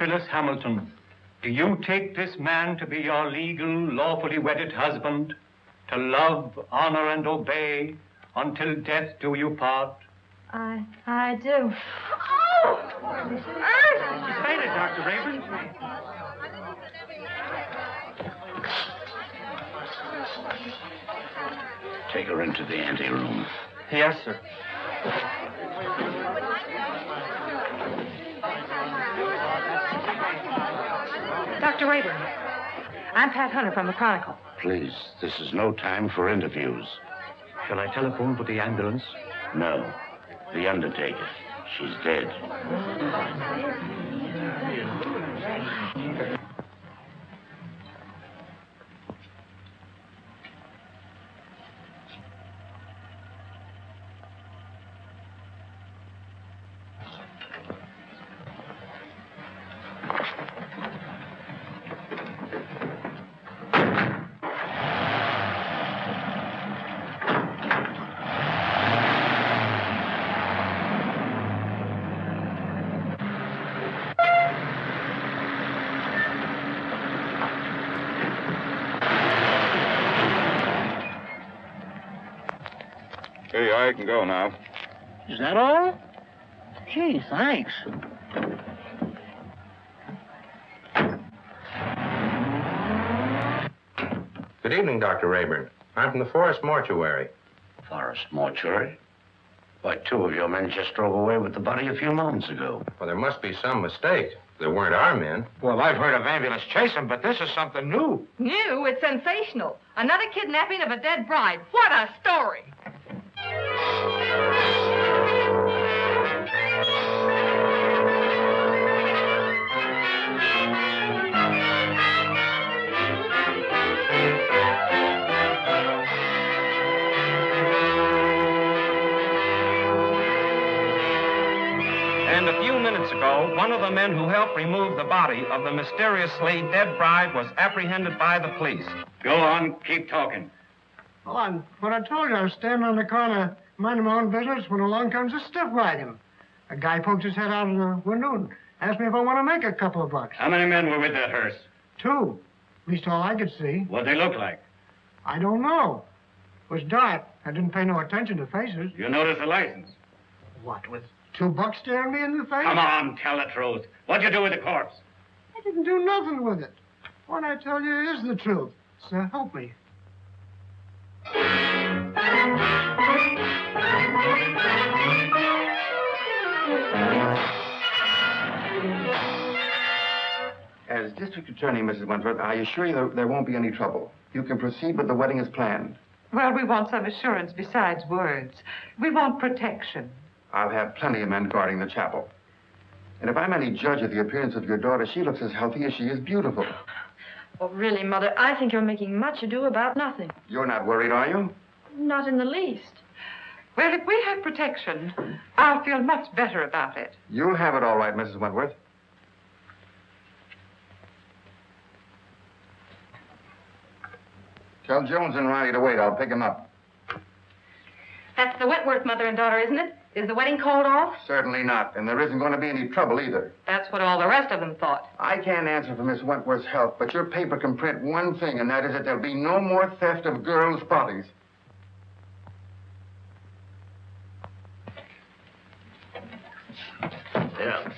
Phyllis Hamilton, do you take this man to be your legal, lawfully wedded husband, to love, honor, and obey, until death do you part? I do. Oh! She fainted, Dr. Rayburn. Take her into the anteroom. Yes, sir. Dr. Rayburn, I'm Pat Hunter from the Chronicle. Please, this is no time for interviews. Shall I telephone for the ambulance? No. The undertaker. She's dead. Here you are. You can go now. Is that all? Gee, thanks. Good evening, Dr. Rayburn. I'm from the Forest Mortuary. Forest Mortuary? Why, two of your men just drove away with the body a few moments ago. Well, there must be some mistake. They weren't our men. Well, I've heard of ambulance chasing, but this is something new. New? It's sensational. Another kidnapping of a dead bride. What a story! And a few minutes ago, one of the men who helped remove the body of the mysteriously dead bride was apprehended by the police. Go on, keep talking. Well, what I told you, I was standing on the corner, minding my own business, when along comes a stiff wagon. A guy poked his head out of the window and asked me if I want to make a couple of bucks. How many men were with that hearse? 2. At least all I could see. What'd they look like? I don't know. It was dark. I didn't pay no attention to faces. You notice the license? What, with 2 bucks staring me in the face? Come on, tell the truth. What'd you do with the corpse? I didn't do nothing with it. What I tell you is the truth. So help me. As District Attorney, Mrs. Wentworth, I assure you there won't be any trouble. You can proceed with the wedding as planned. Well, we want some assurance besides words. We want protection. I'll have plenty of men guarding the chapel. And if I'm any judge of the appearance of your daughter, she looks as healthy as she is beautiful. Oh, really, Mother, I think you're making much ado about nothing. You're not worried, are you? Not in the least. Well, if we have protection, I'll feel much better about it. You'll have it all right, Mrs. Wentworth. Tell Jones and Riley to wait. I'll pick him up. That's the Wentworth mother and daughter, isn't it? Is the wedding called off? Certainly not. And there isn't going to be any trouble either. That's what all the rest of them thought. I can't answer for Miss Wentworth's health, but your paper can print one thing, and that is that there'll be no more theft of girls' bodies. Yeah.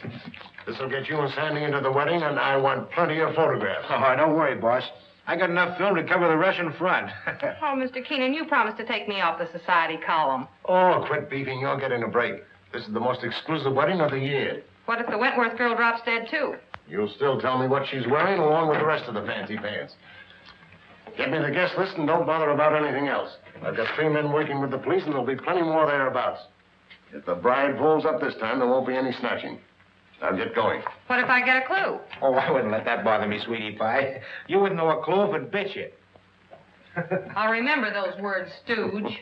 This'll get you and Sandy into the wedding, and I want plenty of photographs. Oh, don't worry, boss. I got enough film to cover the Russian front. Oh, Mr. Keenan, you promised to take me off the society column. Oh, quit beefing. You're getting a break. This is the most exclusive wedding of the year. What if the Wentworth girl drops dead, too? You'll still tell me what she's wearing, along with the rest of the fancy pants. Get me the guest list and don't bother about anything else. I've got 3 men working with the police, and there'll be plenty more thereabouts. If the bride pulls up this time, there won't be any snatching. Now get going. What if I get a clue? Oh, I wouldn't let that bother me, sweetie pie. You wouldn't know a clue if it bit you. I'll remember those words, stooge.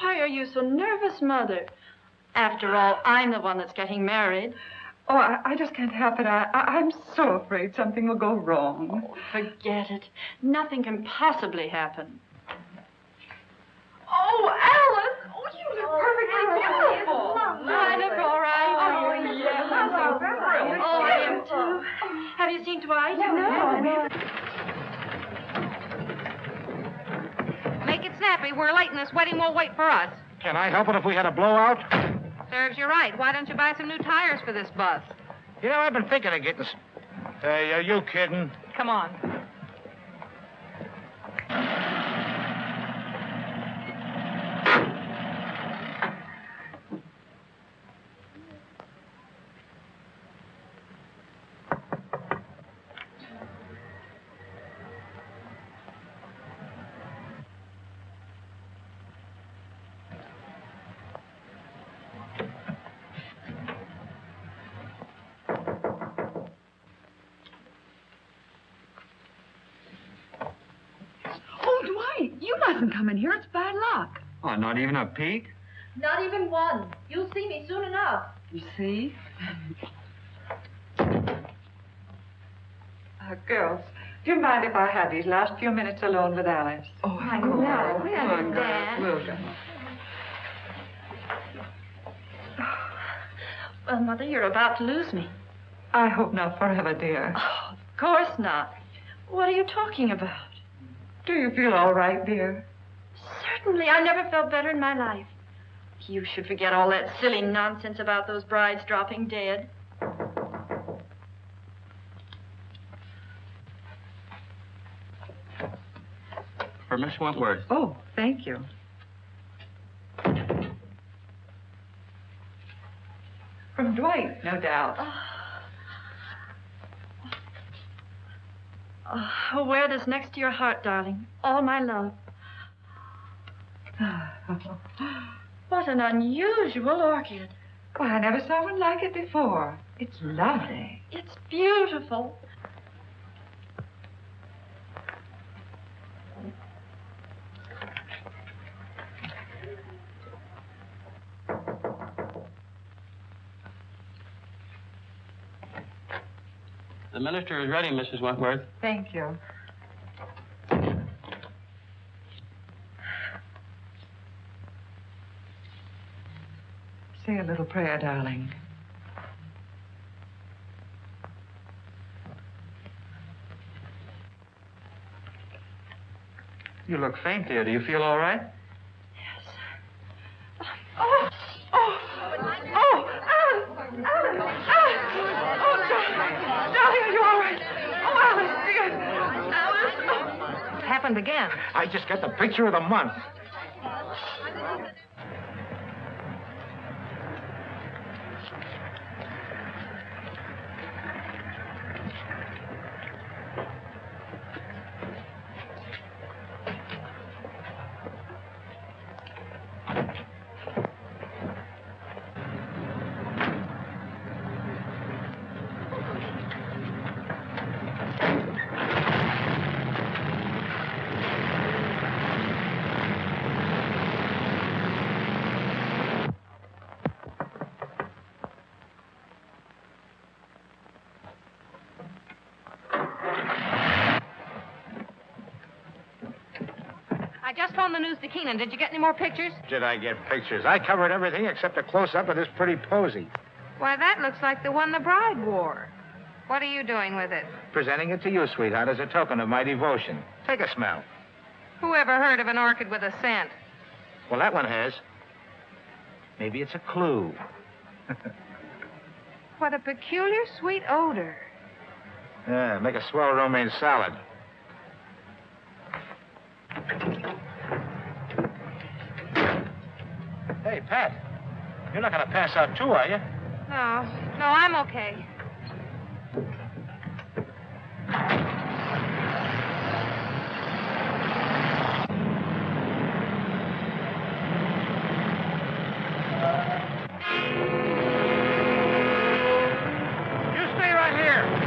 Why are you so nervous, Mother? After all, I'm the one that's getting married. Oh, I just can't help it. I'm so afraid something will go wrong. Oh, forget it. Nothing can possibly happen. Oh, we're late and this wedding won't wait for us. Can I help it if we had a blowout? Serves you right. Why don't you buy some new tires for this bus? You know, I've been thinking of getting... Hey, are you kidding? Come on. You mustn't come in here. It's bad luck. Oh, not even a peek? Not even one. You'll see me soon enough. You see? Girls, do you mind if I had these last few minutes alone with Alice? Oh, I know. We understand. We'll go. Well, Mother, you're about to lose me. I hope not forever, dear. Oh, of course not. What are you talking about? Do you feel all right, dear? Certainly. I never felt better in my life. You should forget all that silly nonsense about those brides dropping dead. For Miss Wentworth. Oh, thank you. From Dwight, no doubt. Oh, wear this next to your heart, darling. All my love. What an unusual orchid. Why, I never saw one like it before. It's lovely. It's beautiful. The minister is ready, Mrs. Wentworth. Thank you. Say a little prayer, darling. You look faint, dear. Do you feel all right? Oh, Alice! Oh, darling, are you all right? Oh, Alice, dear. Alice! It's happened again. I just got the picture of the month. I just phoned the news to Keenan. Did you get any more pictures? Did I get pictures? I covered everything except a close-up of this pretty posy. Why, that looks like the one the bride wore. What are you doing with it? Presenting it to you, sweetheart, as a token of my devotion. Take a smell. Who ever heard of an orchid with a scent? Well, that one has. Maybe it's a clue. What a peculiar sweet odor. Yeah, make a swell romaine salad. Hey, Pat, you're not going to pass out too, are you? No, I'm okay. You stay right here.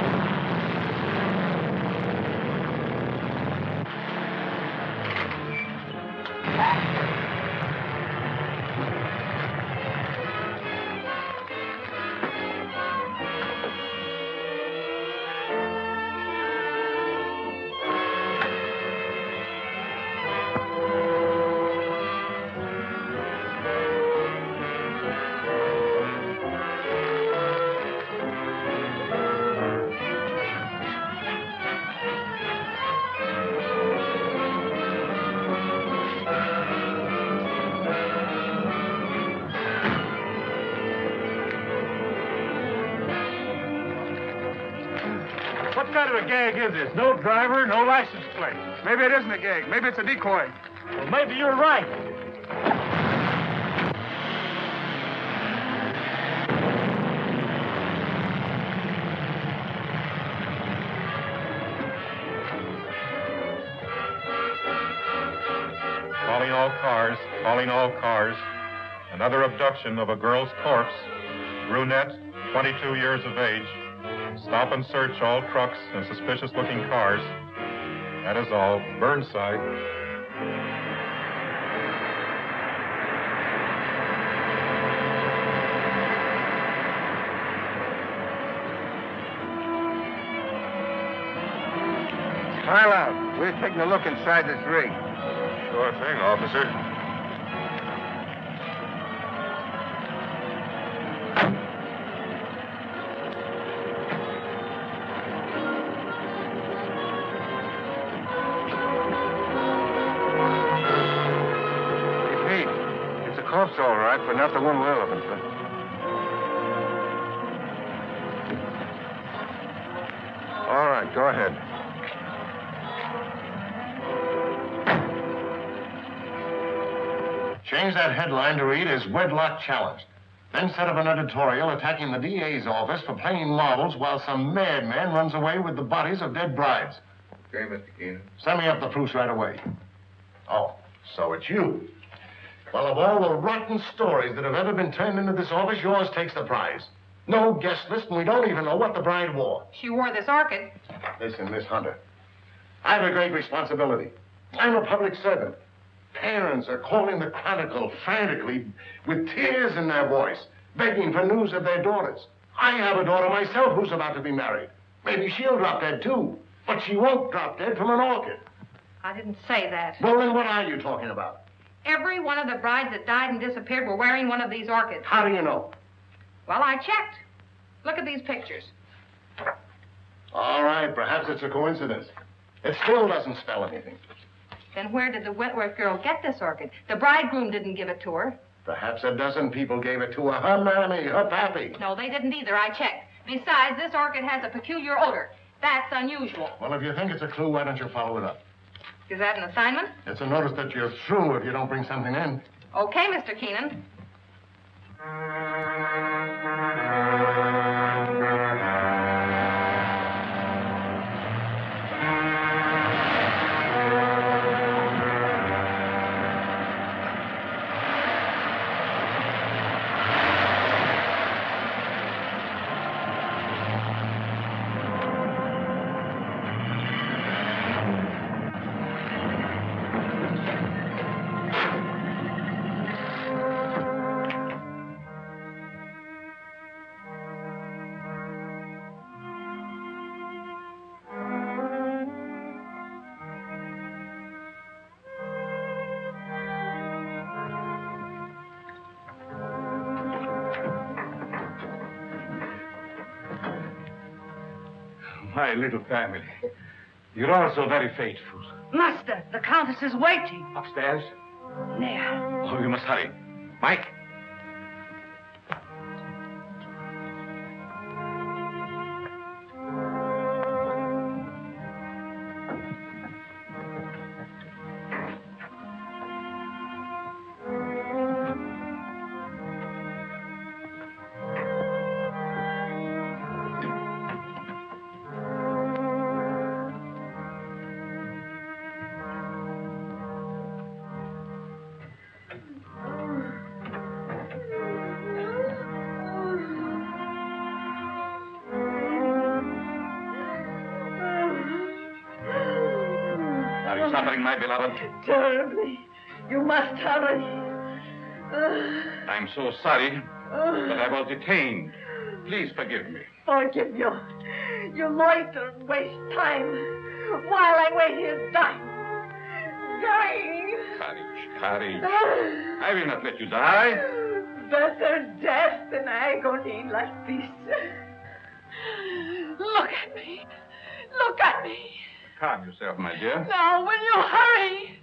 What kind of a gag is this? No driver, no license plate. Maybe it isn't a gag. Maybe it's a decoy. Well, maybe you're right. Calling all cars, calling all cars. Another abduction of a girl's corpse. Brunette, 22 years of age. Stop and search all trucks and suspicious-looking cars. That is all. Burnside. Smile out. We're taking a look inside this rig. Sure thing, officer. Corpse, all right, but not the one we're looking for. All right, go ahead. Change that headline to read as Wedlock Challenged. Then set up an editorial attacking the DA's office for playing marbles while some madman runs away with the bodies of dead brides. Okay, Mr. Keenan. Send me up the proofs right away. Oh, so it's you. Well, of all the rotten stories that have ever been turned into this office, yours takes the prize. No guest list, and we don't even know what the bride wore. She wore this orchid. Listen, Miss Hunter, I have a great responsibility. I'm a public servant. Parents are calling the Chronicle frantically with tears in their voice, begging for news of their daughters. I have a daughter myself who's about to be married. Maybe she'll drop dead, too. But she won't drop dead from an orchid. I didn't say that. Well, then what are you talking about? Every one of the brides that died and disappeared were wearing one of these orchids. How do you know? Well, I checked. Look at these pictures. All right, perhaps it's a coincidence. It still doesn't spell anything. Then where did the Wentworth girl get this orchid? The bridegroom didn't give it to her. Perhaps a dozen people gave it to her. Her mammy, her pappy. No, they didn't either. I checked. Besides, this orchid has a peculiar odor. That's unusual. Well, if you think it's a clue, why don't you follow it up? Is that an assignment? It's a notice that you're through if you don't bring something in. Okay, Mr. Keenan. My little family. You're all so very faithful. Master, the Countess is waiting. Upstairs? There. Oh, we must hurry. Mike? Are you suffering, my beloved? Terribly. You must hurry. I'm so sorry that I was detained. Please forgive me. Forgive you. You loiter and waste time while I wait here dying. Dying. Courage. I will not let you die. Better death than agony like this. Look at me. Look at me. Calm yourself, my dear. Now, will you hurry?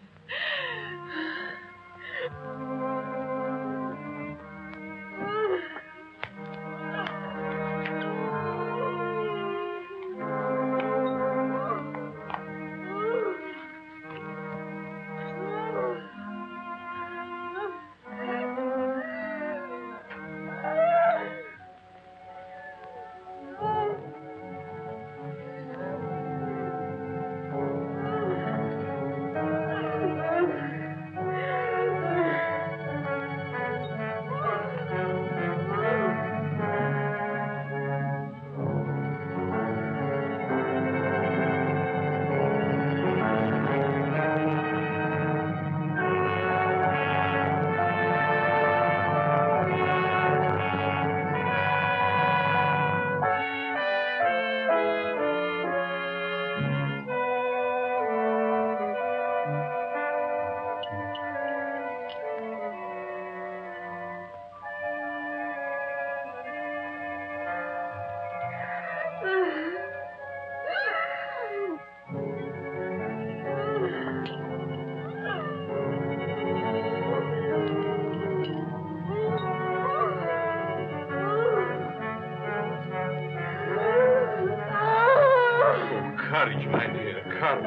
Courage, my dear, courage.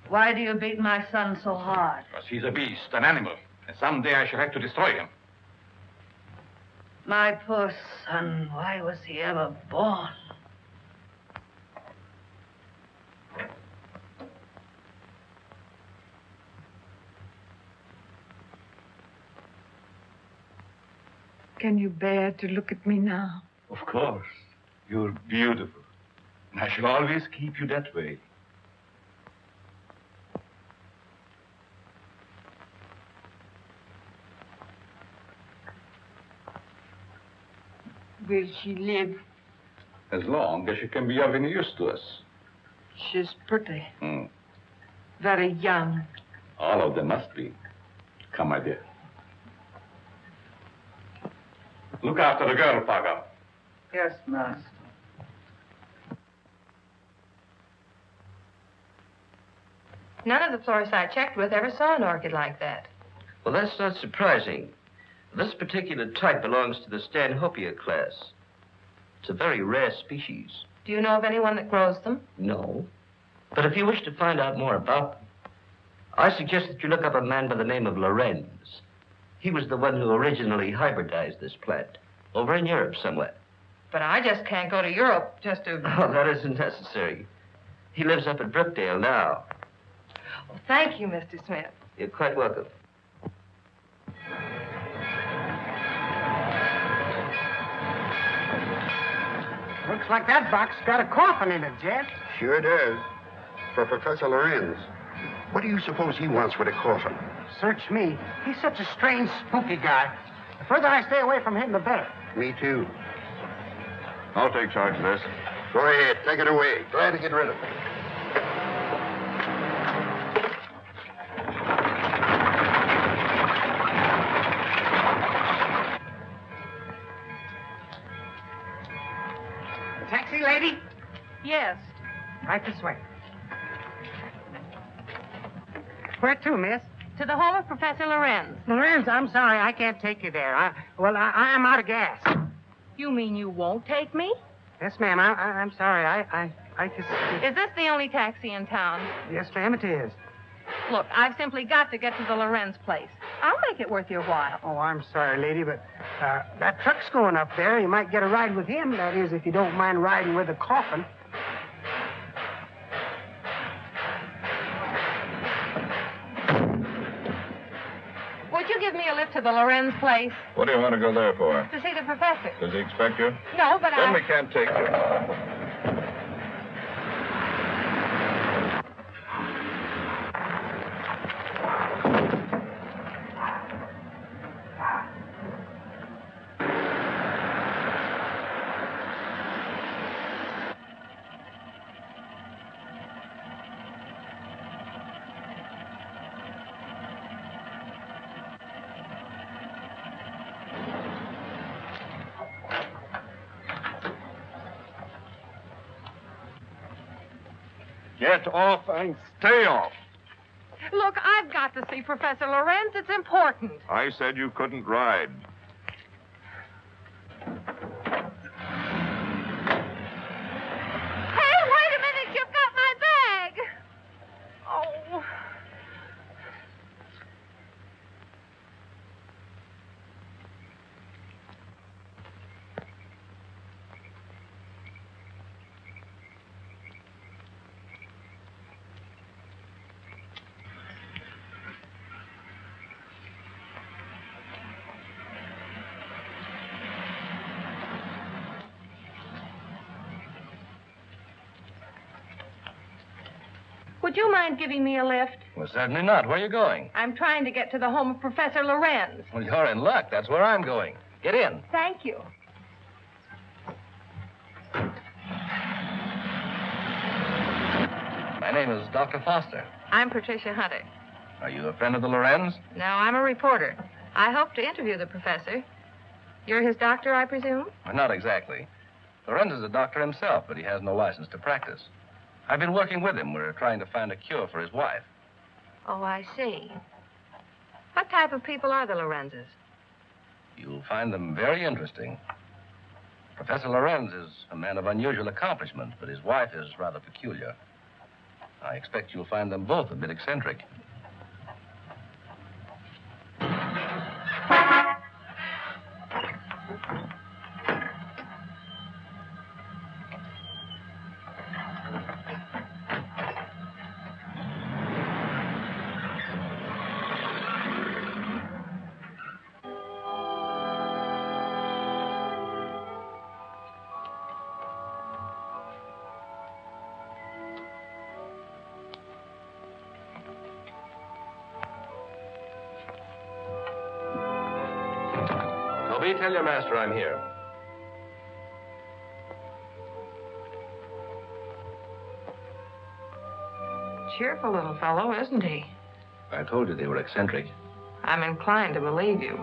Why do you beat my son so hard? Because he's a beast, an animal. And someday I shall have to destroy him. My poor son, why was he ever born? Can you bear to look at me now? Of course. You're beautiful. And I shall always keep you that way. Will she live? As long as she can be of any use to us. She's pretty. Very young. All of them must be. Come, my dear. Look after the girl, Paga. Yes, master. None of the florists I checked with ever saw an orchid like that. Well, that's not surprising. This particular type belongs to the Stanhopea class. It's a very rare species. Do you know of anyone that grows them? No. But if you wish to find out more about them, I suggest that you look up a man by the name of Lorenz. He was the one who originally hybridized this plant, over in Europe somewhere. But I just can't go to Europe just to... Oh, that isn't necessary. He lives up at Brookdale now. Well, thank you, Mr. Smith. You're quite welcome. Looks like that box got a coffin in it, Jed. Sure does. For Professor Lorenz. What do you suppose he wants with a coffin? Search me. He's such a strange, spooky guy. The further I stay away from him, the better. Me too. I'll take charge of this. Go ahead, take it away. Glad to get rid of it. Taxi, lady? Yes. Right this way. Where to, miss? To the home of Professor Lorenz. Lorenz, I'm sorry, I can't take you there. I'm out of gas. You mean you won't take me? Yes, ma'am. I'm sorry. I just... Is this the only taxi in town? Yes, ma'am, it is. Look, I've simply got to get to the Lorenz place. I'll make it worth your while. Oh, I'm sorry, lady, but that truck's going up there. You might get a ride with him. That is, if you don't mind riding with a coffin. Would you give me a lift to the Lorenz place? What do you want to go there for? To see the professor. Does he expect you? No, but Then we can't take you. Get off and stay off. Look, I've got to see Professor Lorenz. It's important. I said you couldn't ride. Hey, wait a minute. You've got my bag. Oh. Would you mind giving me a lift? Well, certainly not. Where are you going? I'm trying to get to the home of Professor Lorenz. Well, you're in luck. That's where I'm going. Get in. Thank you. My name is Dr. Foster. I'm Patricia Hunter. Are you a friend of the Lorenz? No, I'm a reporter. I hope to interview the professor. You're his doctor, I presume? Well, not exactly. Lorenz is a doctor himself, but he has no license to practice. I've been working with him. We're trying to find a cure for his wife. Oh, I see. What type of people are the Lorenzes? You'll find them very interesting. Professor Lorenz is a man of unusual accomplishment, but his wife is rather peculiar. I expect you'll find them both a bit eccentric. Toby, tell your master I'm here. Cheerful little fellow, isn't he? I told you they were eccentric. I'm inclined to believe you.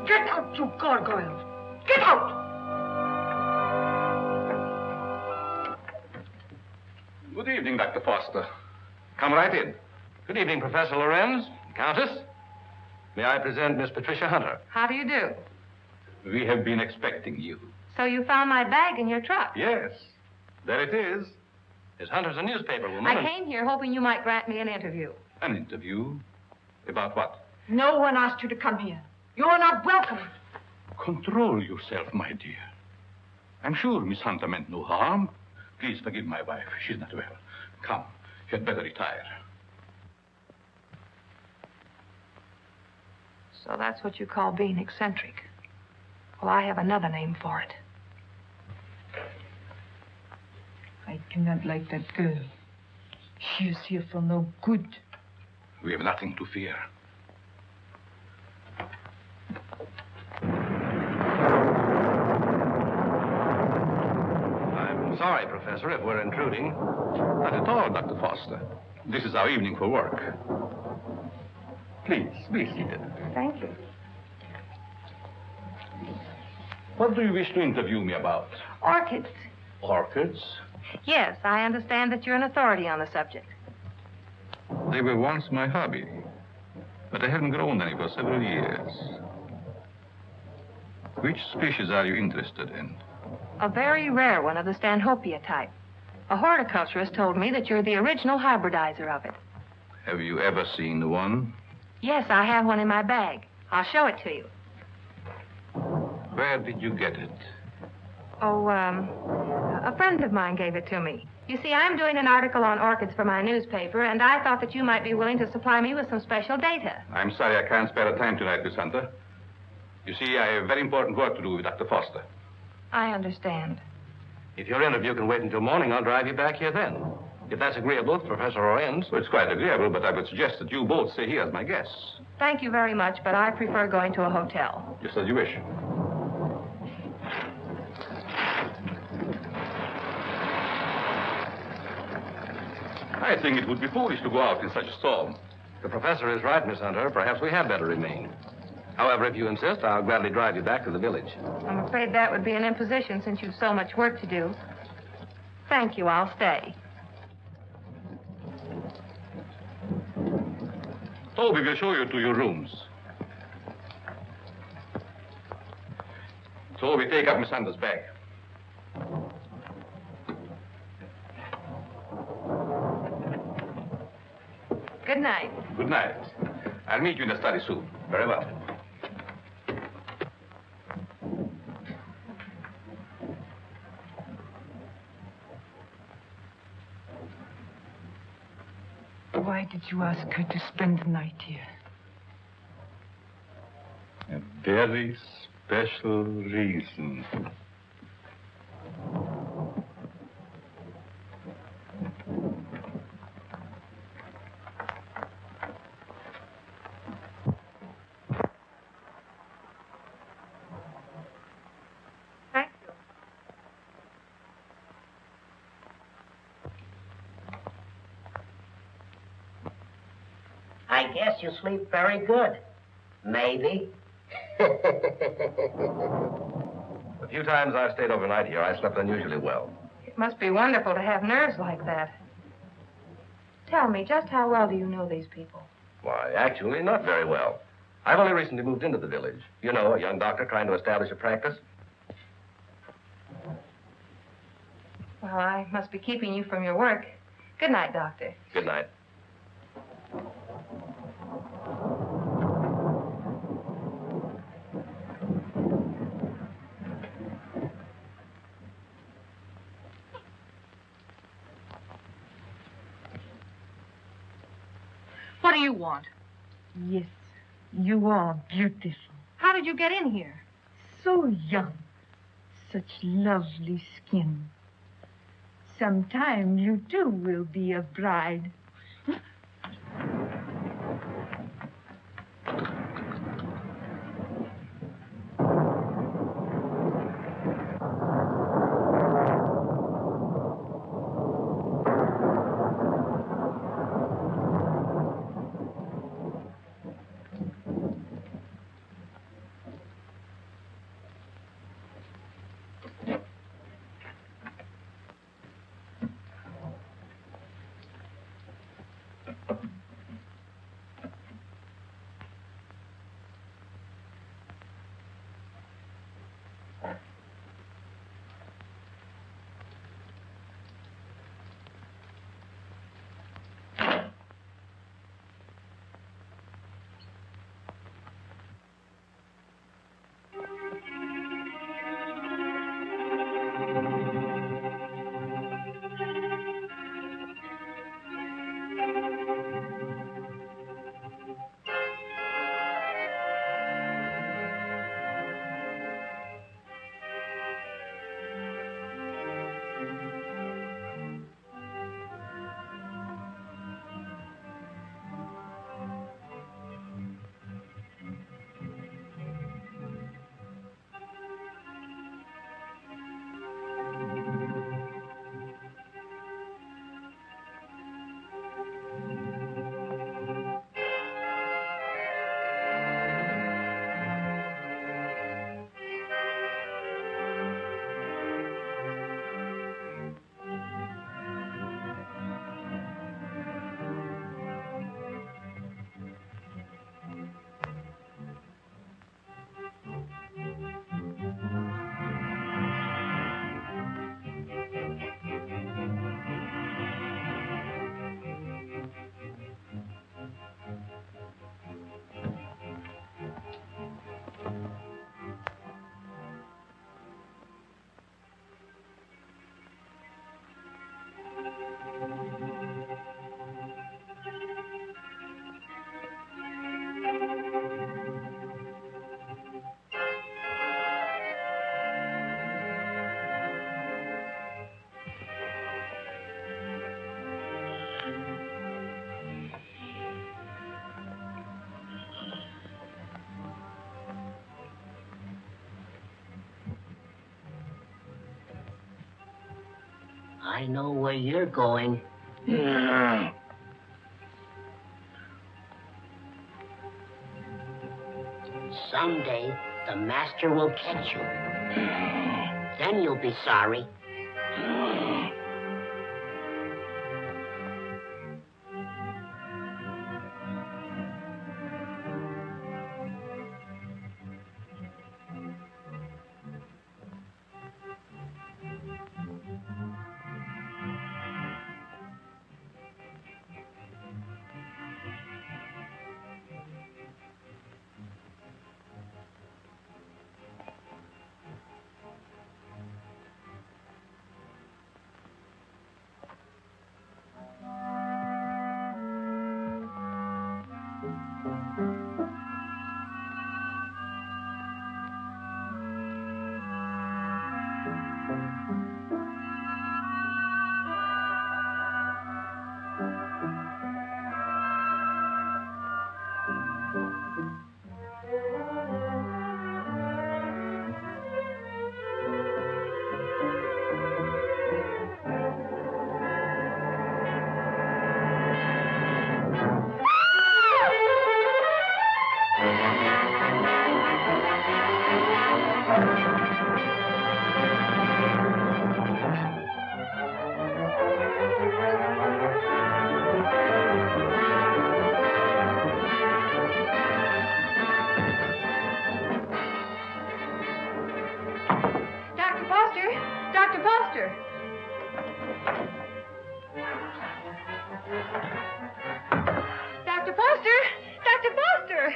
Get out, you gargoyles! Get out! Good evening, Dr. Foster. Come right in. Good evening, Professor Lorenz. Countess. May I present Miss Patricia Hunter? How do you do? We have been expecting you. So you found my bag in your truck? Yes. There it is. Miss Hunter's a newspaper woman. I came here hoping you might grant me an interview. An interview? About what? No one asked you to come here. You are not welcome. Control yourself, my dear. I'm sure Miss Hunter meant no harm. Please forgive my wife. She's not well. Come, you had better retire. So that's what you call being eccentric. Well, I have another name for it. I cannot like that girl. She is here for no good. We have nothing to fear. I'm sorry, Professor, if we're intruding. Not at all, Dr. Foster. This is our evening for work. Please, be seated. Thank you. What do you wish to interview me about? Orchids. Orchids? Yes, I understand that you're an authority on the subject. They were once my hobby, but I haven't grown any for several years. Which species are you interested in? A very rare one of the Stanhopea type. A horticulturist told me that you're the original hybridizer of it. Have you ever seen one? Yes, I have one in my bag. I'll show it to you. Where did you get it? Oh, a friend of mine gave it to me. You see, I'm doing an article on orchids for my newspaper, and I thought that you might be willing to supply me with some special data. I'm sorry I can't spare the time tonight, Miss Hunter. You see, I have very important work to do with Dr. Foster. I understand. If your interview can wait until morning, I'll drive you back here then. If that's agreeable to Professor Lorenz. Well, it's quite agreeable, but I would suggest that you both stay here as my guests. Thank you very much, but I prefer going to a hotel. Just as you wish. I think it would be foolish to go out in such a storm. The professor is right, Miss Hunter. Perhaps we had better remain. However, if you insist, I'll gladly drive you back to the village. I'm afraid that would be an imposition since you've so much work to do. Thank you. I'll stay. Toby will show you to your rooms. Toby, take up Miss Hunter's bag. Good night. Good night. I'll meet you in the study soon. Very well. Why did you ask her to spend the night here? A very special reason. Thank you. I guess you sleep very good. Maybe. The few times I've stayed overnight here, I slept unusually well. It must be wonderful to have nerves like that. Tell me, just how well do you know these people? Why, actually, not very well. I've only recently moved into the village. You know, a young doctor trying to establish a practice. Well, I must be keeping you from your work. Good night, Doctor. Good night. What do you want? Yes, you are beautiful. How did you get in here? So young. Such lovely skin. Sometime you too will be a bride. I know where you're going. Someday, the master will catch you. Then you'll be sorry. Dr. Foster! Dr. Foster! Dr. Foster! Dr. Foster!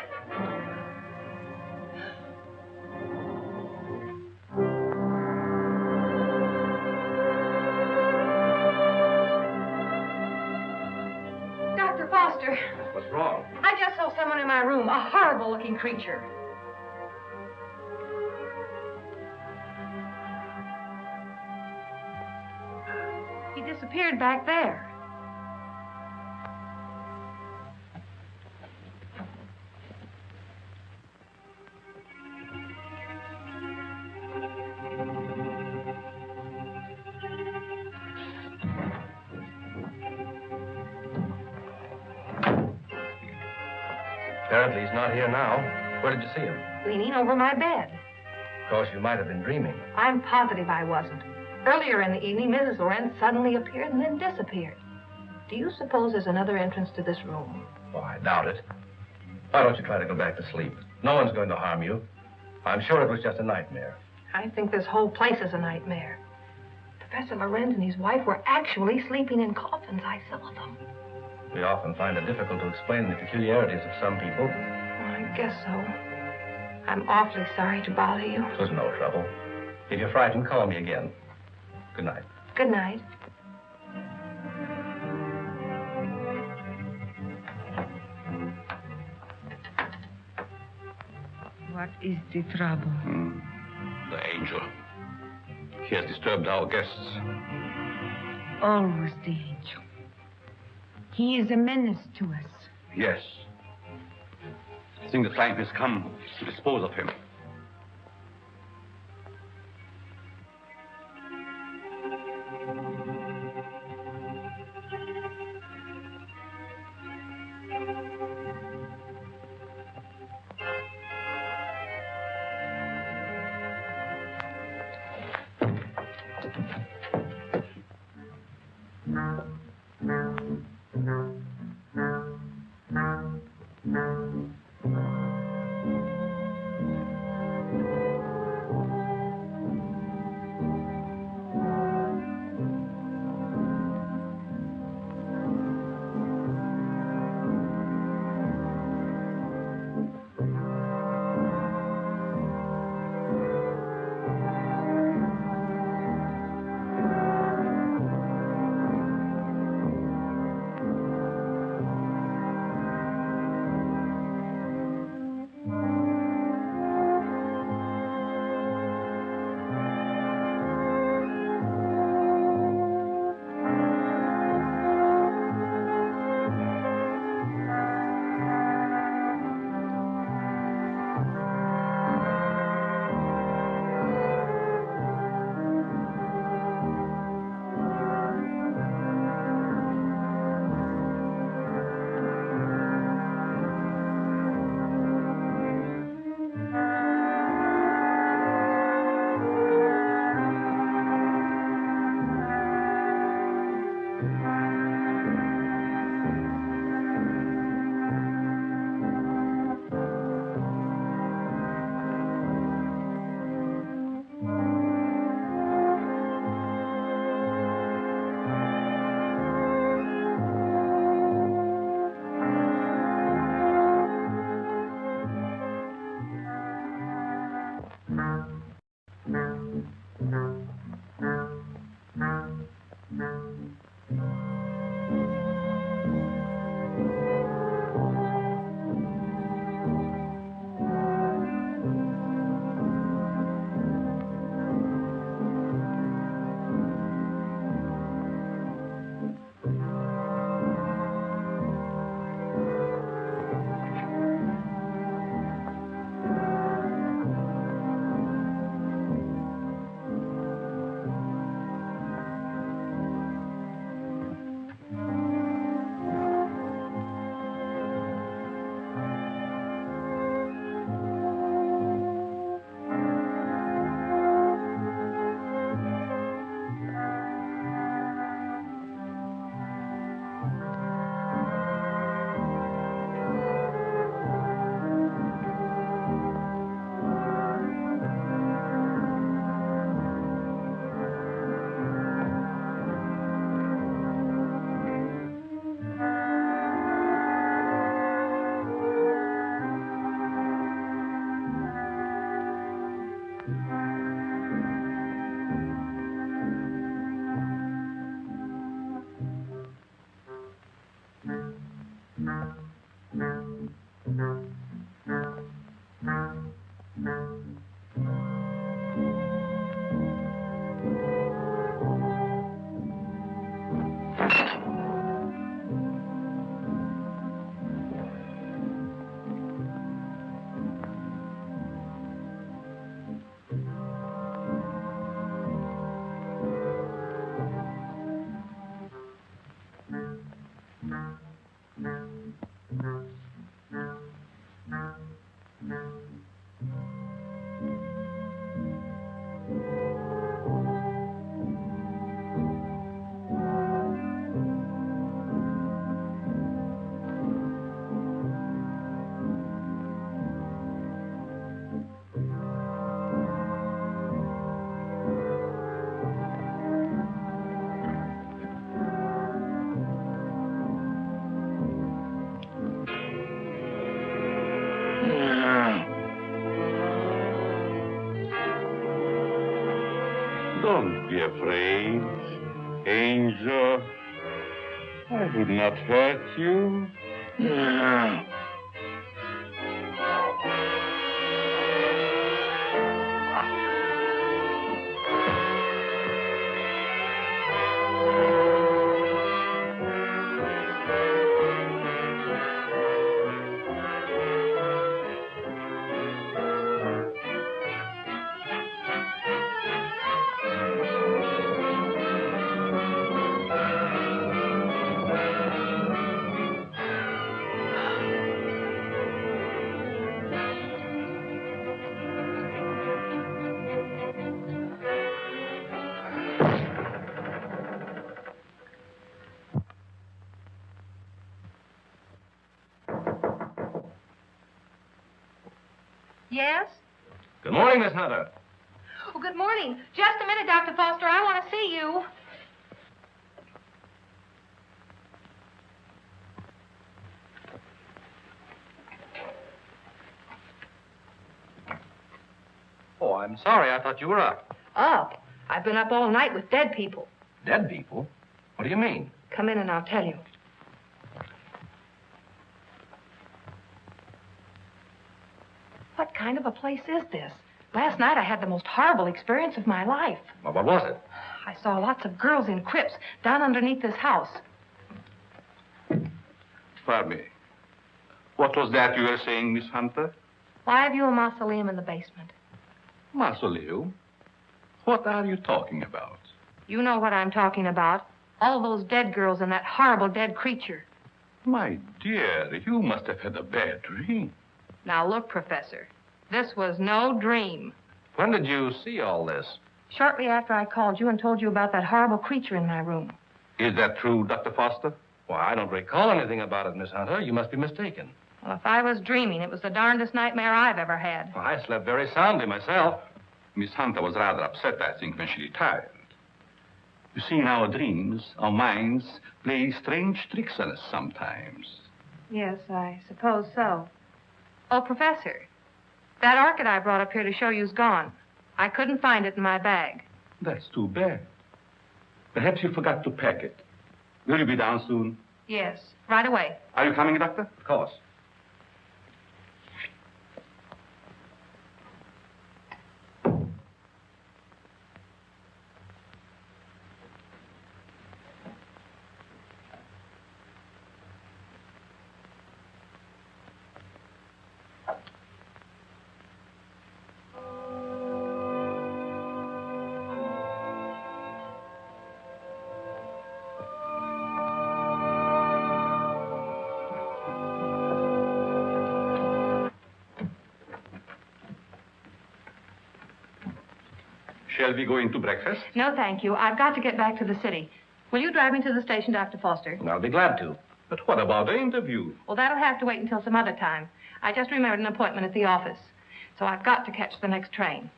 Dr. Foster! What's wrong? I just saw someone in my room, a horrible-looking creature. He disappeared back there. Apparently he's not here now. Where did you see him? Leaning over my bed. Of course, you might have been dreaming. I'm positive I wasn't. Earlier in the evening, Mrs. Lorenz suddenly appeared and then disappeared. Do you suppose there's another entrance to this room? Oh, I doubt it. Why don't you try to go back to sleep? No one's going to harm you. I'm sure it was just a nightmare. I think this whole place is a nightmare. Professor Lorenz and his wife were actually sleeping in coffins. I saw them. We often find it difficult to explain the peculiarities of some people. I guess so. I'm awfully sorry to bother you. It was no trouble. If you're frightened, call me again. Good night. Good night. What is the trouble? The angel. He has disturbed our guests. Always the angel. He is a menace to us. Yes. I think the time has come to dispose of him. Don't be afraid, Angel. I would not hurt you. Yes? Good morning, Miss Hunter. Oh, good morning. Just a minute, Dr. Foster. I want to see you. Oh, I'm sorry. I thought you were up. Up? I've been up all night with dead people. Dead people? What do you mean? Come in and I'll tell you. What kind of a place is this? Last night I had the most horrible experience of my life. Well, what was it? I saw lots of girls in crypts down underneath this house. Pardon me. What was that you were saying, Miss Hunter? Why have you a mausoleum in the basement? Mausoleum? What are you talking about? You know what I'm talking about. All those dead girls and that horrible dead creature. My dear, you must have had a bad dream. Now look, Professor, this was no dream. When did you see all this? Shortly after I called you and told you about that horrible creature in my room. Is that true, Dr. Foster? Why, I don't recall anything about it, Miss Hunter. You must be mistaken. Well, if I was dreaming, it was the darndest nightmare I've ever had. Well, I slept very soundly myself. Miss Hunter was rather upset, I think, when she retired. You see, in our dreams, our minds play strange tricks on us sometimes. Yes, I suppose so. Oh, Professor, that orchid I brought up here to show you's gone. I couldn't find it in my bag. That's too bad. Perhaps you forgot to pack it. Will you be down soon? Yes, right away. Are you coming, Doctor? Of course. Shall we go into breakfast? No, thank you. I've got to get back to the city. Will you drive me to the station, Dr. Foster? I'll be glad to. But what about the interview? Well, that'll have to wait until some other time. I just remembered an appointment at the office. So I've got to catch the next train.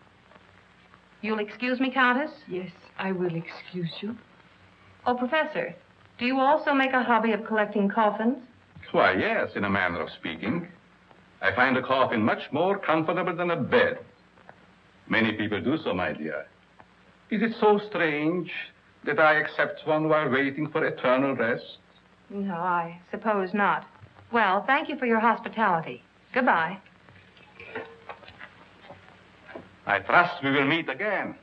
You'll excuse me, Countess? Yes, I will excuse you. Oh, Professor, do you also make a hobby of collecting coffins? Why, yes, in a manner of speaking. I find a coffin much more comfortable than a bed. Many people do so, my dear. Is it so strange that I accept one while waiting for eternal rest? No, I suppose not. Well, thank you for your hospitality. Goodbye. I trust we will meet again.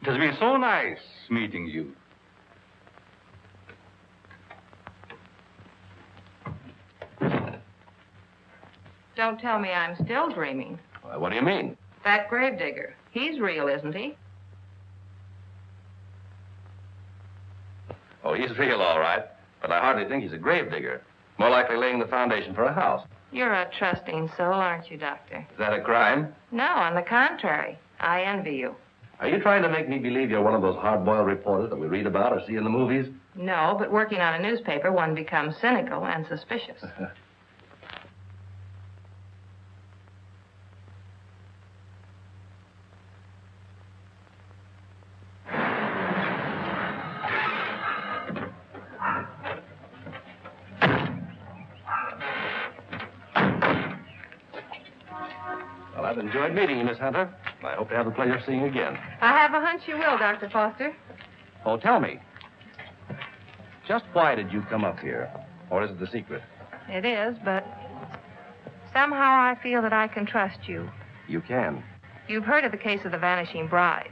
It has been so nice meeting you. Don't tell me I'm still dreaming. What do you mean? That gravedigger. He's real, isn't he? Oh, he's real, all right. But I hardly think he's a gravedigger. More likely laying the foundation for a house. You're a trusting soul, aren't you, Doctor? Is that a crime? No, on the contrary. I envy you. Are you trying to make me believe you're one of those hard-boiled reporters that we read about or see in the movies? No, but working on a newspaper, one becomes cynical and suspicious. Well, I've enjoyed meeting you, Miss Hunter. I hope to have the pleasure of seeing you again. I have a hunch you will, Dr. Foster. Oh, tell me. Just why did you come up here? Or is it the secret? It is, but somehow I feel that I can trust you. You can. You've heard of the case of the vanishing brides.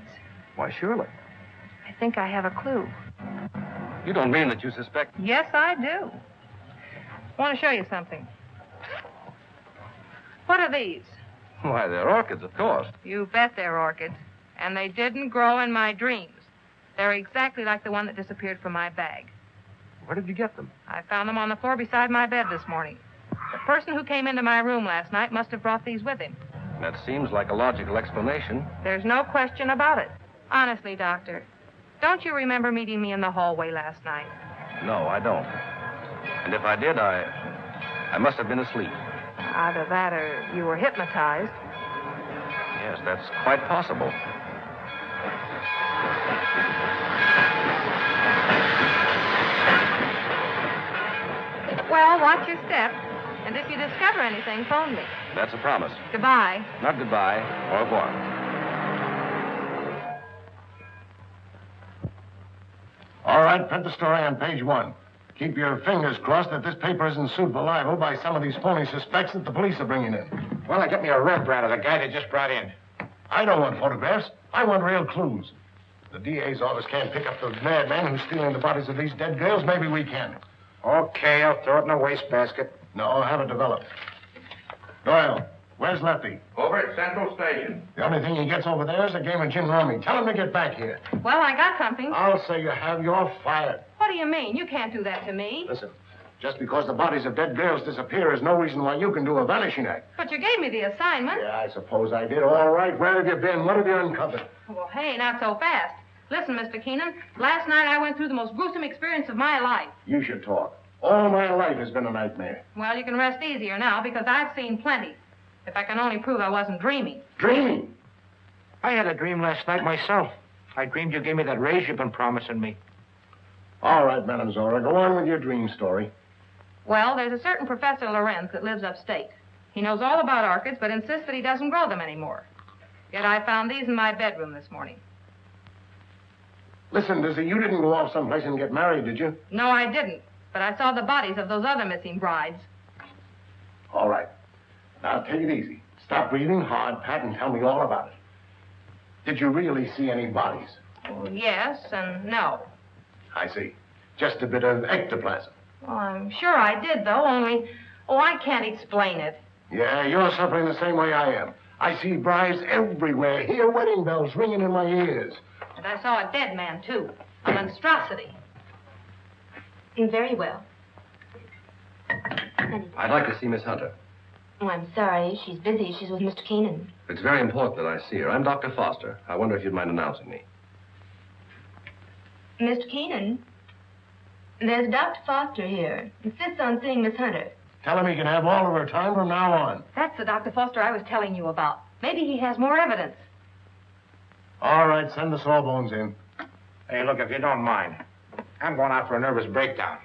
Why, surely. I think I have a clue. You don't mean that you suspect... Yes, I do. I want to show you something. What are these? Why, they're orchids, of course. You bet they're orchids. And they didn't grow in my dreams. They're exactly like the one that disappeared from my bag. Where did you get them? I found them on the floor beside my bed this morning. The person who came into my room last night must have brought these with him. That seems like a logical explanation. There's no question about it. Honestly, Doctor, don't you remember meeting me in the hallway last night? No, I don't. And if I did, I must have been asleep. Either that or you were hypnotized. Yes, that's quite possible. Well, watch your step. And if you discover anything, phone me. That's a promise. Goodbye. Not goodbye. Au revoir. All right, print the story on page 1. Keep your fingers crossed that this paper isn't sued for libel by some of these phony suspects that the police are bringing in. Well, I get me a Rembrandt of the guy they just brought in. I don't want photographs. I want real clues. The DA's office can't pick up the madman who's stealing the bodies of these dead girls. Maybe we can. Okay, I'll throw it in a wastebasket. No, I'll have it developed. Doyle, where's Lefty? Over at Central Station. The only thing he gets over there is a game of gin rummy. Tell him to get back here. Well, I got something. I'll say you have. You're fired. What do you mean? You can't do that to me. Listen, just because the bodies of dead girls disappear is no reason why you can do a vanishing act. But you gave me the assignment. Yeah, I suppose I did. All right, where have you been? What have you uncovered? Well, hey, not so fast. Listen, Mr. Keenan, last night I went through the most gruesome experience of my life. You should talk. All my life has been a nightmare. Well, you can rest easier now because I've seen plenty. If I can only prove I wasn't dreaming. Dreaming? I had a dream last night myself. I dreamed you gave me that raise you've been promising me. All right, Madam Zora, go on with your dream story. Well, there's a certain Professor Lorenz that lives upstate. He knows all about orchids, but insists that he doesn't grow them anymore. Yet I found these in my bedroom this morning. Listen, Dizzy, you didn't go off someplace and get married, did you? No, I didn't. But I saw the bodies of those other missing brides. All right. Now, take it easy. Stop breathing hard, Pat, and tell me all about it. Did you really see any bodies? Well, yes and no. I see. Just a bit of ectoplasm. Well, I'm sure I did, though, only... Oh, I can't explain it. Yeah, you're suffering the same way I am. I see brides everywhere. Hear wedding bells ringing in my ears. And I saw a dead man, too. A monstrosity. Very well. I'd like to see Miss Hunter. Oh, I'm sorry. She's busy. She's with Mr. Keenan. It's very important that I see her. I'm Dr. Foster. I wonder if you'd mind announcing me. Mr. Keenan, there's Dr. Foster here. Insists on seeing Miss Hunter. Tell him he can have all of her time from now on. That's the Dr. Foster I was telling you about. Maybe he has more evidence. All right, send the sawbones in. Hey, look, if you don't mind, I'm going out for a nervous breakdown.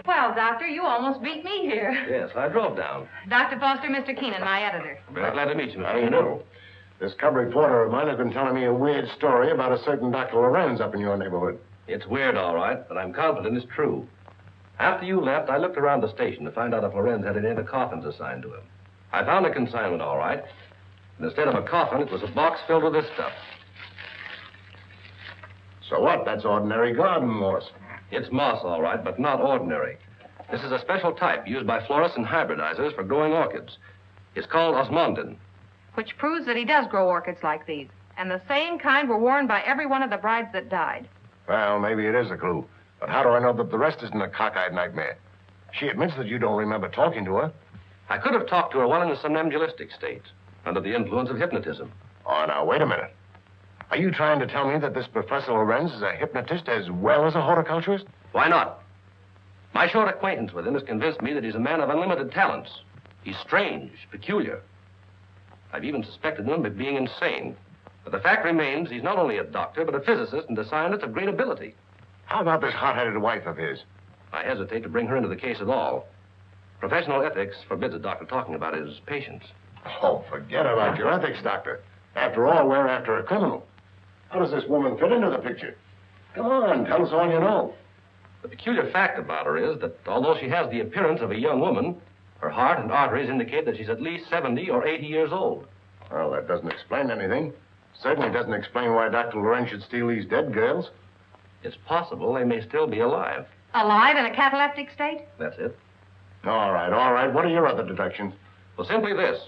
Well, Doctor, you almost beat me here. Yes, I drove down. Dr. Foster, Mr. Keenan, my editor. Very glad to meet you, Mr. I Keenan. know. This cub reporter of mine has been telling me a weird story about a certain Dr. Lorenz up in your neighborhood. It's weird, all right, but I'm confident it's true. After you left, I looked around the station to find out if Lorenz had any other coffins assigned to him. I found a consignment, all right, And instead of a coffin, it was a box filled with this stuff. So what? That's ordinary garden moss. It's moss, all right, but not ordinary. This is a special type used by florists and hybridizers for growing orchids. It's called osmundin. Which proves that he does grow orchids like these. And the same kind were worn by every one of the brides that died. Well, maybe it is a clue. But how do I know that the rest isn't a cockeyed nightmare? She admits that you don't remember talking to her. I could have talked to her while in a somnambulistic state, under the influence of hypnotism. Oh, now, wait a minute. Are you trying to tell me that this Professor Lorenz is a hypnotist as well as a horticulturist? Why not? My short acquaintance with him has convinced me that he's a man of unlimited talents. He's strange, peculiar. I've even suspected him of being insane. But the fact remains he's not only a doctor, but a physicist and a scientist of great ability. How about this hot-headed wife of his? I hesitate to bring her into the case at all. Professional ethics forbids a doctor talking about his patients. Oh, forget about your ethics, Doctor. After all, we're after a criminal. How does this woman fit into the picture? Come on, tell us all you know. The peculiar fact about her is that although she has the appearance of a young woman, her heart and arteries indicate that she's at least 70 or 80 years old. Well, that doesn't explain anything. Certainly doesn't explain why Dr. Lorenz should steal these dead girls. It's possible they may still be alive. Alive in a cataleptic state? That's it. All right. What are your other deductions? Well, simply this.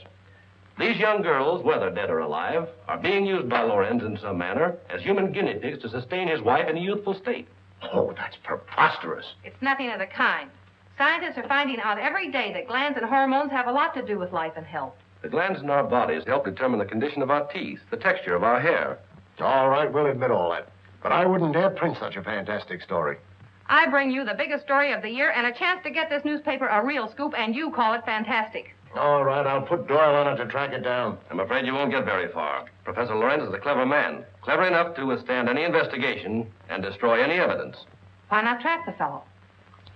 These young girls, whether dead or alive, are being used by Lorenz in some manner as human guinea pigs to sustain his wife in a youthful state. Oh, that's preposterous. It's nothing of the kind. Scientists are finding out every day that glands and hormones have a lot to do with life and health. The glands in our bodies help determine the condition of our teeth, the texture of our hair. All right, we'll admit all that. But I wouldn't dare print such a fantastic story. I bring you the biggest story of the year and a chance to get this newspaper a real scoop, and you call it fantastic. All right, I'll put Doyle on it to track it down. I'm afraid you won't get very far. Professor Lorenz is a clever man, clever enough to withstand any investigation and destroy any evidence. Why not trap the fellow?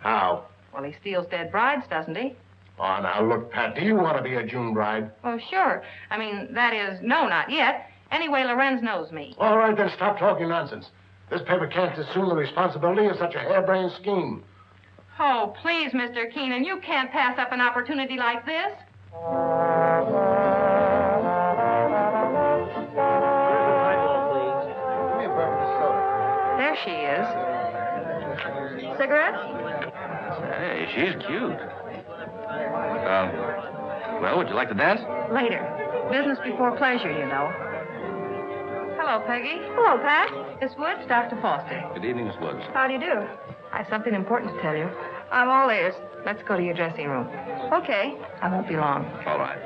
How? Well, he steals dead brides, doesn't he? Oh, now, look, Pat, do you want to be a June bride? Oh, sure. I mean, that is, no, not yet. Anyway, Lorenz knows me. All right, then stop talking nonsense. This paper can't assume the responsibility of such a harebrained scheme. Oh, please, Mr. Keenan, you can't pass up an opportunity like this. There she is. Cigarettes? Hey, she's cute. Well, would you like to dance? Later. Business before pleasure, you know. Hello, Peggy. Hello, Pat. Miss Woods, Dr. Foster. Good evening, Miss Woods. How do you do? I have something important to tell you. I'm all ears. Let's go to your dressing room. Okay. I won't be long. All right.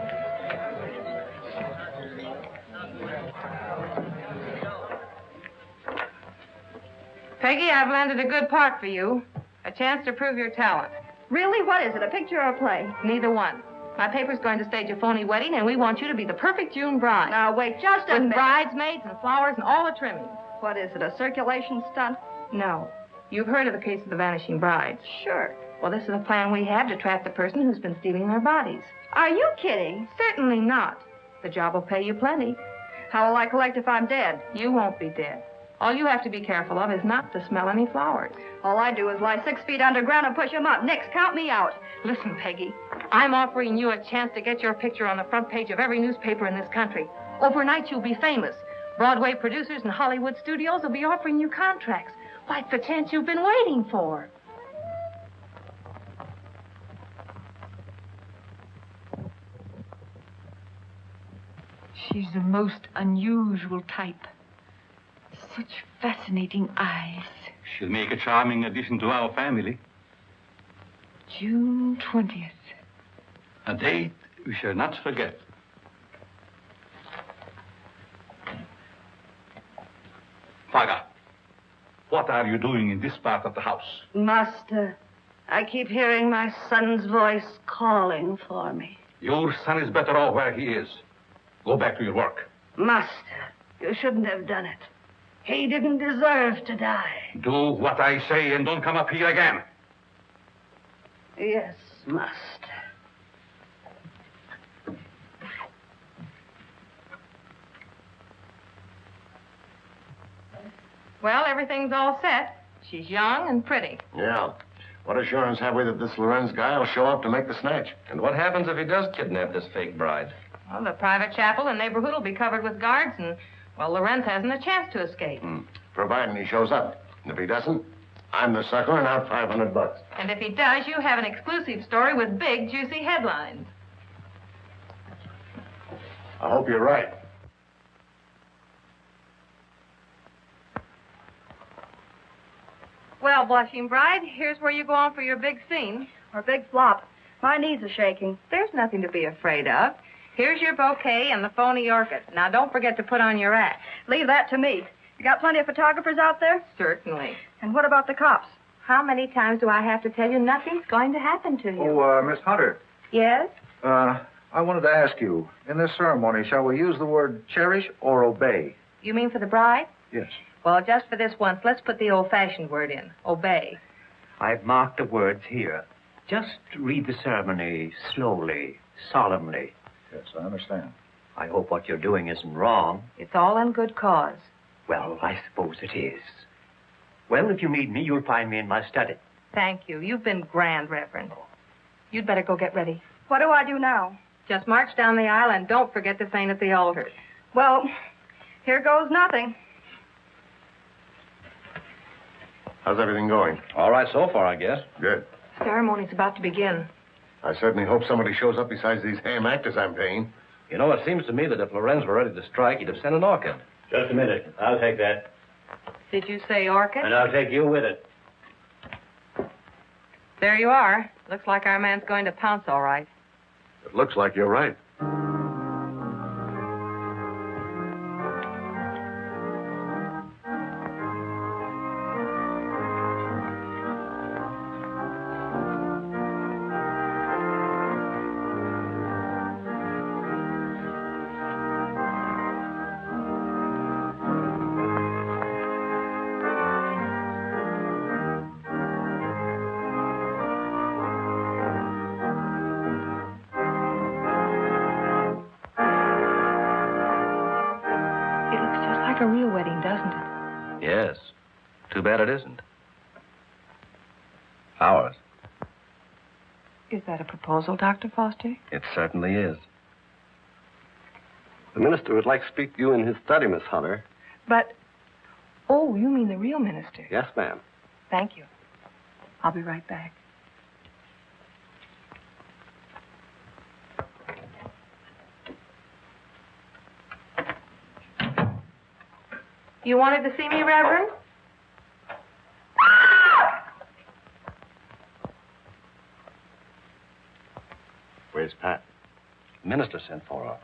Peggy, I've landed a good part for you. A chance to prove your talent. Really? What is it, a picture or a play? Neither one. My paper's going to stage a phony wedding, and we want you to be the perfect June bride. Now, wait just a minute. With bridesmaids and flowers and all the trimmings. What is it, a circulation stunt? No. You've heard of the case of the vanishing brides. Sure. Well, this is a plan we have to trap the person who's been stealing their bodies. Are you kidding? Certainly not. The job will pay you plenty. How will I collect if I'm dead? You won't be dead. All you have to be careful of is not to smell any flowers. All I do is lie 6 feet underground and push them up. Nix, count me out. Listen, Peggy, I'm offering you a chance to get your picture on the front page of every newspaper in this country. Overnight, you'll be famous. Broadway producers and Hollywood studios will be offering you contracts. Why, it's the chance you've been waiting for. She's the most unusual type. Such fascinating eyes. She'll make a charming addition to our family. June 20th. A date we shall not forget. Faga, what are you doing in this part of the house? Master, I keep hearing my son's voice calling for me. Your son is better off where he is. Go back to your work. Master, you shouldn't have done it. He didn't deserve to die. Do what I say and don't come up here again. Yes, master. Well, everything's all set. She's young and pretty. Yeah. What assurance have we that this Lorenz guy will show up to make the snatch? And what happens if he does kidnap this fake bride? Well, the private chapel and neighborhood will be covered with guards, and, well, Lorenz hasn't a chance to escape. Providing he shows up. And if he doesn't, I'm the sucker and out $500. And if he does, you have an exclusive story with big, juicy headlines. I hope you're right. Well, blushing bride, here's where you go on for your big scene. Or big flop. My knees are shaking. There's nothing to be afraid of. Here's your bouquet and the phony orchid. Now, don't forget to put on your act. Leave that to me. You got plenty of photographers out there? Certainly. And what about the cops? How many times do I have to tell you nothing's going to happen to you? Oh, Miss Hunter. Yes? I wanted to ask you, in this ceremony, shall we use the word cherish or obey? You mean for the bride? Yes. Well, just for this once, let's put the old-fashioned word in. Obey. I've marked the words here. Just read the ceremony slowly, solemnly. Yes, I understand. I hope what you're doing isn't wrong. It's all in good cause. Well, I suppose it is. Well, if you need me, you'll find me in my study. Thank you. You've been grand, Reverend. You'd better go get ready. What do I do now? Just march down the aisle and don't forget to faint at the altar. Well, here goes nothing. How's everything going? All right so far, I guess. Good. Ceremony's about to begin. I certainly hope somebody shows up besides these ham actors I'm paying. You know, it seems to me that if Lorenz were ready to strike, he'd have sent an orchid. Just a minute. I'll take that. Did you say orchid? And I'll take you with it. There you are. Looks like our man's going to pounce all right. It looks like you're right. Like a real wedding, doesn't it? Yes. Too bad it isn't. Ours. Is that a proposal, Dr. Foster? It certainly is. The minister would like to speak to you in his study, Miss Hunter. But, oh, you mean the real minister? Yes, ma'am. Thank you. I'll be right back. You wanted to see me, Reverend? Where's Pat? The minister sent for her.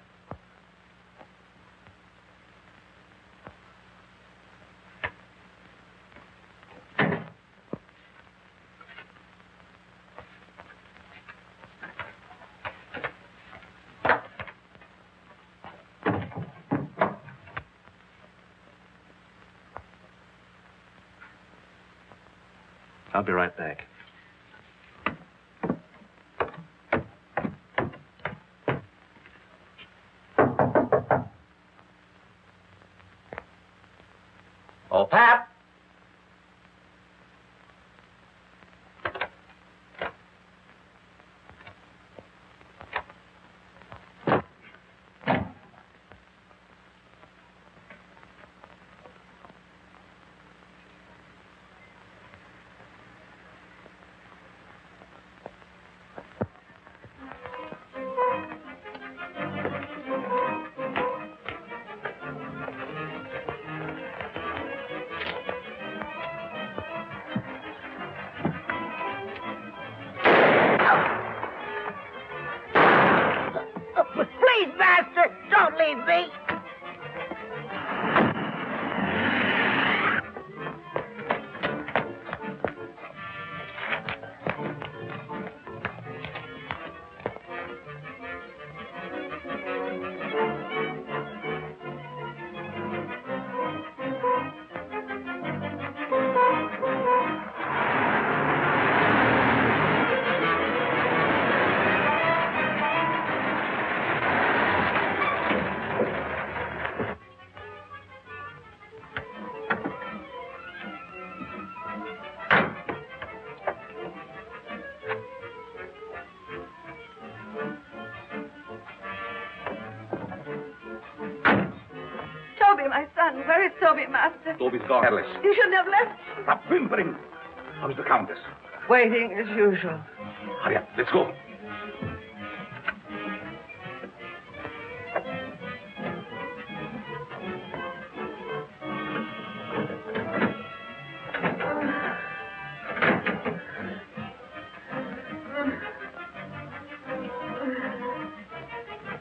I'll be right back. Oh, Pap! son. Where is Toby, Master? Toby's gone. Alice. You shouldn't have left. Stop whimpering. How's the Countess? Waiting as usual. Hurry up. Let's go.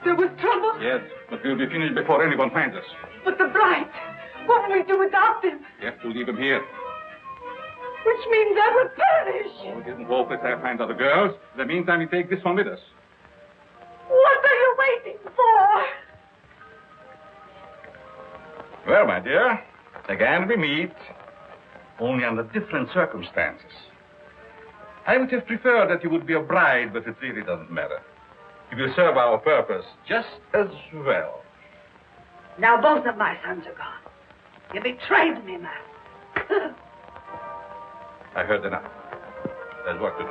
There was trouble? Yes, but we'll be finished before anyone finds us. But the bride. What will we do without them? We have to leave him here. Which means I will perish. Oh, it isn't hopeless I find other girls. In the meantime, we take this one with us. What are you waiting for? Well, my dear, again we meet, only under different circumstances. I would have preferred that you would be a bride, but it really doesn't matter. You will serve our purpose just as well. Now both of my sons are gone. You betrayed me, Master. I heard enough. There's work to do.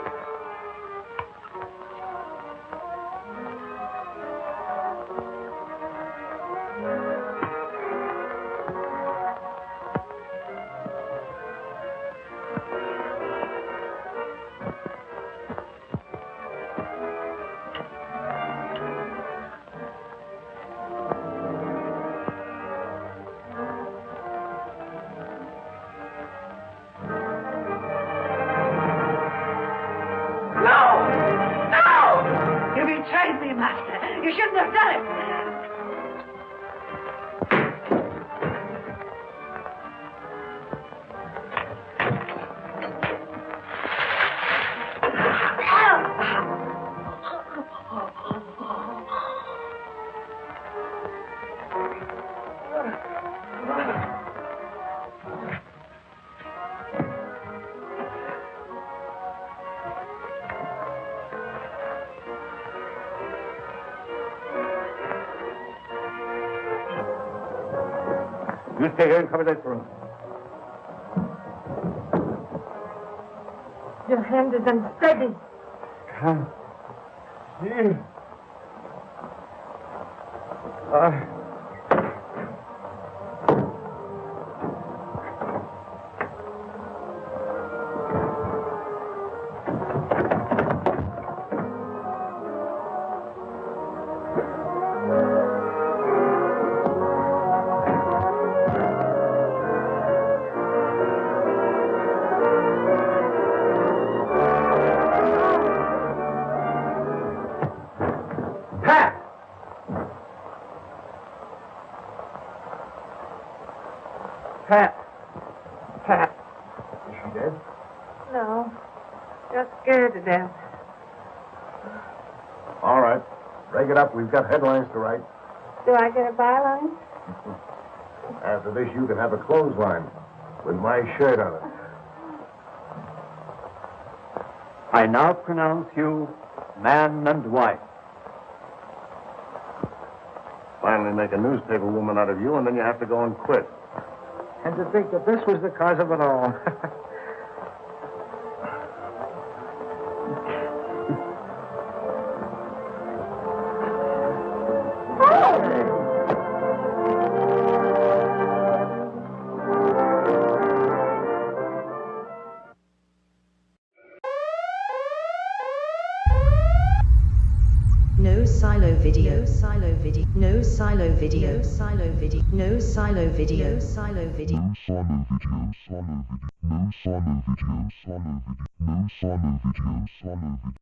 You shouldn't have done it. You stay here and cover that room. Your hand is unsteady. Can't see. Pat. Is she dead? No. Just scared to death. All right. Break it up. We've got headlines to write. Do I get a byline? After this, you can have a clothesline with my shirt on it. I now pronounce you man and wife. Finally make a newspaper woman out of you, and then you have to go and quit. And to think that this was the cause of it all. No silo video, silo video, no silo video, silo video, no silo video, silo video, no silo video, silo video, no silo video, silo video, no silo video, silo video.